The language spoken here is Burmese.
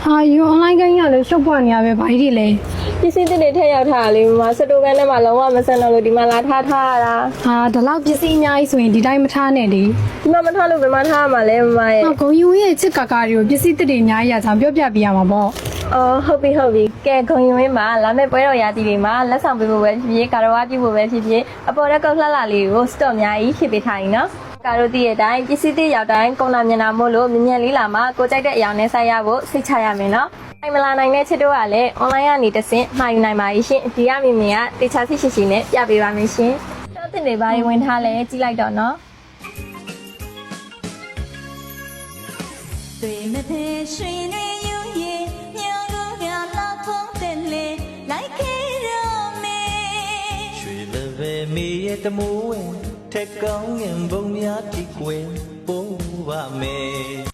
ဟာယူ online ကိန်းရလို့ရှုပ်ပွားနေရပဲဘာကြီးတွေလဲ ပစ္စည်းတွေထည့်ရောက်ထားလေမမစတိုကန်ထဲမှာလုံးဝမဆန်တော့လို့ဒီမှာလာထားရတာ ဟာဒီလောက်ပစ္စည်းအများကြီးဆိုရင်ဒီတိုင်းမထားနဲ့လေ ဒီမှာမထားလို့ဘယ်မှာထားရမှာလဲမမရဲ့ ဟာဂုံယူရဲ့ချစ်ကာကာတွေကိုပစ္စည်းတွေအများကြီးရဆောင်ပြောပြပြရမှာပေါ့ အော်ဟုတ်ပြီကဲဂုံယူရင်းမှာလာမယ့်ပွဲတော်ရာသီတွေမှာလက်ဆောင်ပေးဖို့ပဲဖြစ်ဖြစ်ကာရဝါပြုဖို့ပဲဖြစ်ဖြစ်အပေါ်တက်ကောက်လှလှလေးကိုစတော့အများကြီးဖြစ်ပေးထားရင်နော်ကာရိုတီရဲ့အတိုင်းပစ္စည်းတွေရောက်တိုင်းကုန်လာမြင်တာမို့လို့မြင်လေးလာမှာကိုကြိုက်တဲ့အရာနဲ့ဆိုင်ရဖို့စိတ်ချရမယ်နော်အိမ်မလာနိုင်တဲ့ချစ်တို့ကလည်း online ကနေတဆင့်မှာယူနိုင်ပါရှင်ဒီကမြင်မြင်ကတေချာစီရှိနဲ့ပြပေးပါမယ်ရှင်တော့တင်တွေဘာတွေဝင်ထားလဲကြည့်လိုက်တော့နော် 对没陪谁的永远，鸟儿呀那风的嘞，来给热美。 ရွှေလပဲမေရဲ့တမိုးဝဲထက်ကောင်းရင်ဘုံများတိကွယ်ပိုးပါမယ်